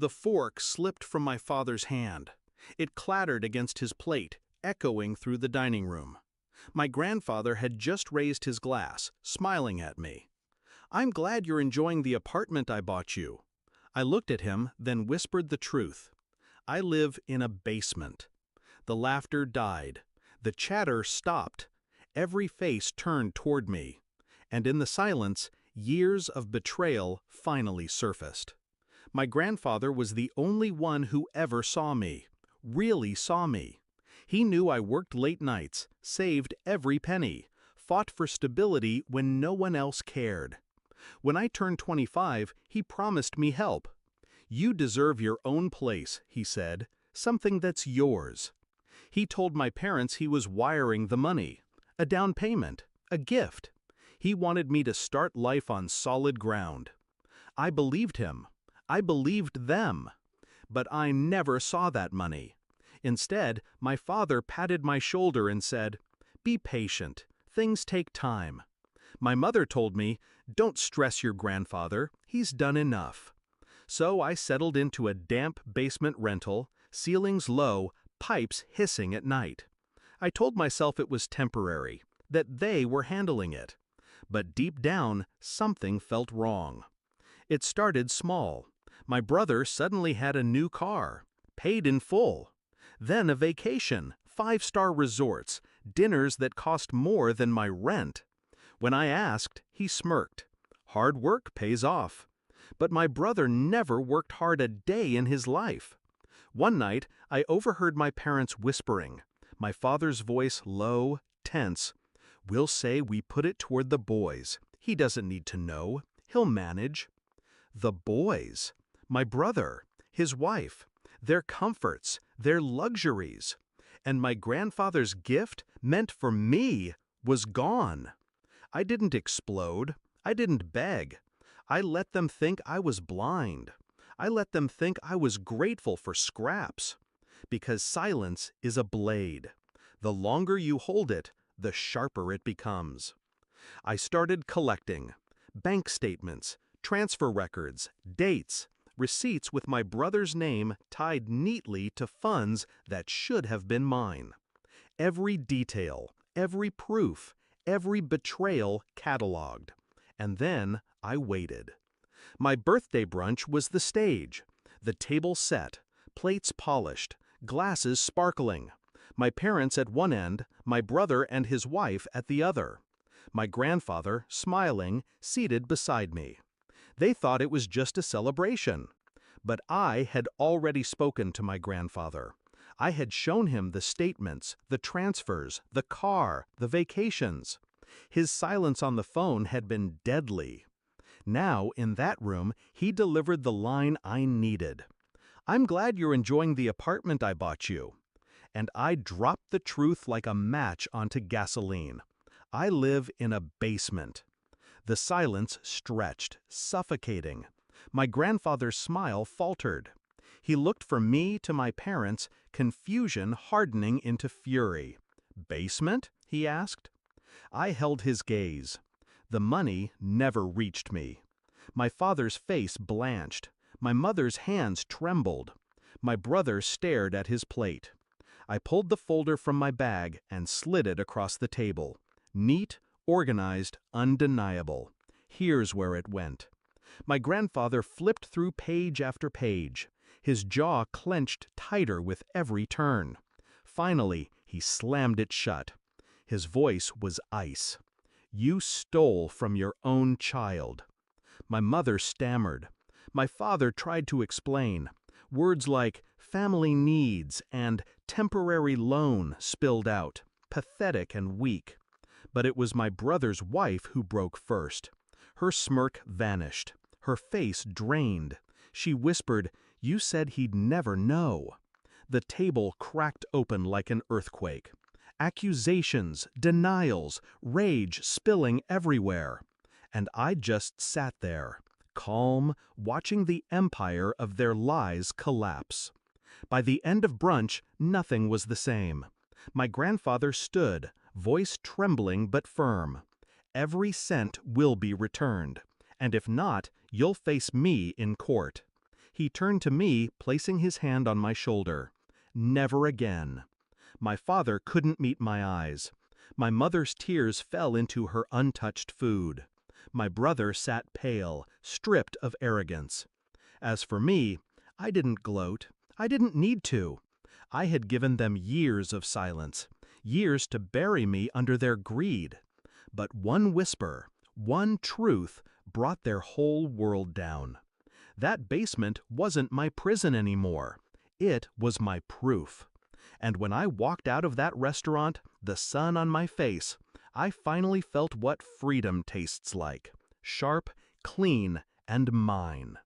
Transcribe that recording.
The fork slipped from my father's hand. It clattered against his plate, echoing through the dining room. My grandfather had just raised his glass, smiling at me. "I'm glad you're enjoying the apartment I bought you." I looked at him, then whispered the truth. "I live in a basement." The laughter died. The chatter stopped. Every face turned toward me. And in the silence, years of betrayal finally surfaced. My grandfather was the only one who ever saw me, really saw me. He knew I worked late nights, saved every penny, fought for stability when no one else cared. When I turned 25, he promised me help. "You deserve your own place," he said, "something that's yours." He told my parents he was wiring the money, a down payment, a gift. He wanted me to start life on solid ground. I believed him. I believed them. But I never saw that money. Instead, my father patted my shoulder and said, "Be patient. Things take time." My mother told me, "Don't stress your grandfather. He's done enough." So I settled into a damp basement rental, ceilings low, pipes hissing at night. I told myself it was temporary, that they were handling it. But deep down, something felt wrong. It started small. My brother suddenly had a new car, paid in full. Then a vacation, 5-star resorts, dinners that cost more than my rent. When I asked, he smirked. Hard work pays off. But my brother never worked hard a day in his life. One night, I overheard my parents whispering, my father's voice low, tense. "We'll say we put it toward the boys. He doesn't need to know. He'll manage." The boys. My brother, his wife, their comforts, their luxuries. And my grandfather's gift, meant for me, was gone. I didn't explode. I didn't beg. I let them think I was blind. I let them think I was grateful for scraps. Because silence is a blade. The longer you hold it, the sharper it becomes. I started collecting. Bank statements, transfer records, dates, receipts with my brother's name tied neatly to funds that should have been mine. Every detail, every proof, every betrayal cataloged. And then I waited. My birthday brunch was the stage. The table set, plates polished, glasses sparkling. My parents at one end, my brother and his wife at the other. My grandfather, smiling, seated beside me. They thought it was just a celebration. But I had already spoken to my grandfather. I had shown him the statements, the transfers, the car, the vacations. His silence on the phone had been deadly. Now, in that room, he delivered the line I needed. "I'm glad you're enjoying the apartment I bought you." And I dropped the truth like a match onto gasoline. I live in a basement. The silence stretched, suffocating. My grandfather's smile faltered. He looked from me to my parents, confusion hardening into fury. "Basement?" he asked. I held his gaze. The money never reached me. My father's face blanched. My mother's hands trembled. My brother stared at his plate. I pulled the folder from my bag and slid it across the table. Neat, organized, undeniable. Here's where it went. My grandfather flipped through page after page. His jaw clenched tighter with every turn. Finally, he slammed it shut. His voice was ice. "You stole from your own child." My mother stammered. My father tried to explain. Words like family needs and temporary loan spilled out, pathetic and weak. But it was my brother's wife who broke first. Her smirk vanished. Her face drained. She whispered, "You said he'd never know." The table cracked open like an earthquake. Accusations, denials, rage spilling everywhere. And I just sat there, calm, watching the empire of their lies collapse. By the end of brunch, nothing was the same. My grandfather stood, voice trembling but firm. "Every cent will be returned, and if not, you'll face me in court." He turned to me, placing his hand on my shoulder. Never again. My father couldn't meet my eyes. My mother's tears fell into her untouched food. My brother sat pale, stripped of arrogance. As for me, I didn't gloat. I didn't need to. I had given them years of silence, years to bury me under their greed. But one whisper, one truth, brought their whole world down. That basement wasn't my prison anymore. It was my proof. And when I walked out of that restaurant, the sun on my face, I finally felt what freedom tastes like. Sharp, clean, and mine.